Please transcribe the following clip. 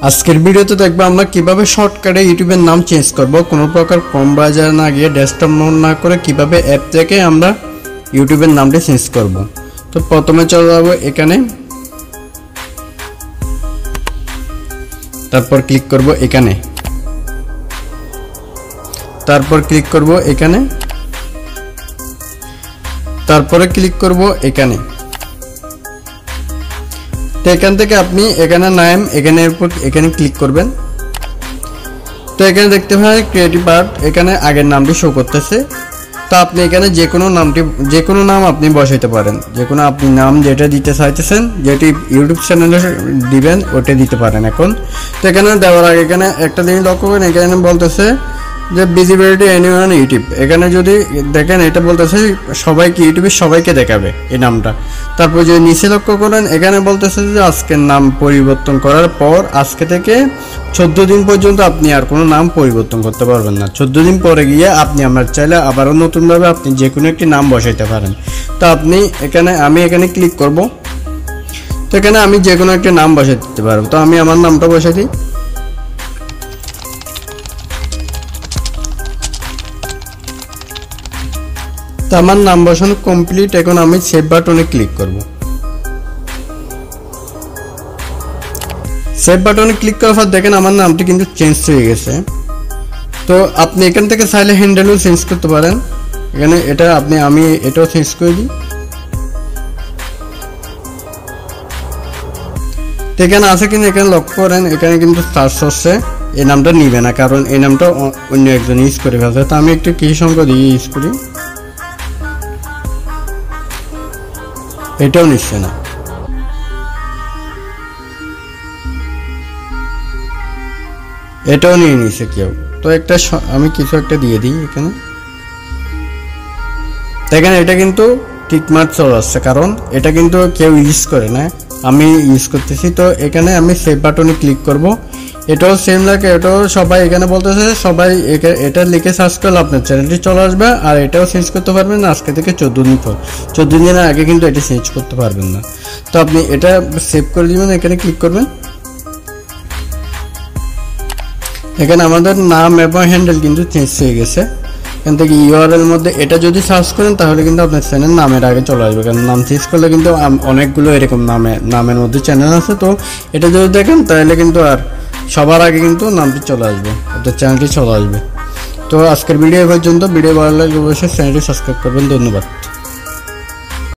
আজকের ভিডিওতে দেখবো আমরা কিভাবে শর্টকাটে ইউটিউবের নাম চেঞ্জ করব। কোনো প্রকার কম ব্রাউজার না গিয়ে ডেস্কটপ মোড না করে কিভাবে অ্যাপ থেকে আমরা ইউটিউবের নামটি চেঞ্জ করব। তো প্রথমে চলে যাব এখানে, তারপর ক্লিক করব এখানে, তারপর ক্লিক করব এখানে, তারপরে ক্লিক করব এখানে। তো এখান থেকে আপনি এখানে নাম এখানে ক্লিক করবেন। তো এখানে দেখতে পাবেন ক্রিয়েটিভ আর্ট, এখানে আগের নামটি শো করতেছে। তো আপনি এখানে যে কোনো নাম আপনি বসাইতে পারেন, যে কোনো আপনি নাম যেটা দিতে চাইতেছেন, যেটি ইউটিউব চ্যানেলে দিবেন ওটা দিতে পারেন এখন। তো এখানে দেওয়ার আগে এখানে একটা জিনিস লক্ষ্য করেন, এখানে বলতেছে যে ভিজিবিলিটি এনিওয়ান ইউটিউব। এখানে যদি দেখেন এটা বলতেছে সবাইকে, ইউটিউবে সবাইকে দেখাবে এই নামটা। তারপর যদি নিচে লক্ষ্য করেন এখানে বলতেছে যে আজকের নাম পরিবর্তন করার পর আজকে থেকে 14 দিন পর্যন্ত আপনি আর কোনো নাম পরিবর্তন করতে পারবেন না। 14 দিন পরে গিয়ে আপনি আমার চাইলে আবারও নতুনভাবে আপনি যে কোনো একটি নাম বসাইতে পারেন। তো আপনি আমি এখানে ক্লিক করব। তো এখানে আমি যে কোনো একটি নাম বসাই দিতে পারবো। তো আমি আমার নামটা বসাই দিই। তো আমার নাম বসানো কমপ্লিট। এখন আমি সেভ বাটনে ক্লিক করব। সেভ বাটনে ক্লিক করার পর দেখেন আমার নামটি কিন্তু চেঞ্জ হয়ে গেছে। তো আপনি এখান থেকে চাইলে হ্যান্ডেলও চেঞ্জ করতে পারেন। এখানে এটা আমি এটাও চেঞ্জ করে দিই। তো এখানে আছে কিন্তু এখানে লক্ষ্য করেন এখানে কিন্তু সার্চ হচ্ছে এই নামটা নিবে না, কারণ এই নামটা অন্য একজন ইউজ করে ফেলছে। তো আমি একটু কি সংখ্যা দিয়ে ইউজ করি, এটাও নিচ্ছে না। এটাও নিয়ে নিছে কেউ। তো আমি কিছু একটা দিয়ে দিই এখানে। দেখেন এটা কিন্তু ঠিক মার্ক চলে আসছে, কারণ এটা কিন্তু কেউ ইউজ করে না, আমি ইউজ করতেছি। তো এখানে আমি সেভ বাটনে ক্লিক করব। এটাও সেম লাগে, এটাও সবাই এখানে বলতেছে সবাই এটা লিখে সার্চ করলে আপনার চ্যানেলটি চলে আসবে। আর এটাও চেঞ্জ করতে পারবেন না আজকে থেকে 14 দিন পর। 14 দিনের আগে কিন্তু এটা চেঞ্জ করতে পারবেন না। তো আপনি এটা সেভ করে দিবেন, এখানে ক্লিক করবেন। এখানে আমাদের নাম এবং হ্যান্ডেল কিন্তু চেঞ্জ হয়ে গেছে। এখান থেকে ইউআরএল মধ্যে এটা যদি সার্চ করেন তাহলে কিন্তু আপনার চ্যানেল নামের আগে চলে আসবে, কারণ নাম চেঞ্জ করলে কিন্তু অনেকগুলো এরকম নামের মধ্যে চ্যানেল আছে। তো এটা যদি দেখেন তাহলে কিন্তু আর সবার আগে কিন্তু নামটি চলে আসবে, আপনার চ্যানেলটি চলে আসবে। তো আজকের ভিডিও পর্যন্ত। ভিডিও ভালো লাগলে অবশ্যই চ্যানেলটি সাবস্ক্রাইব করবেন। ধন্যবাদ।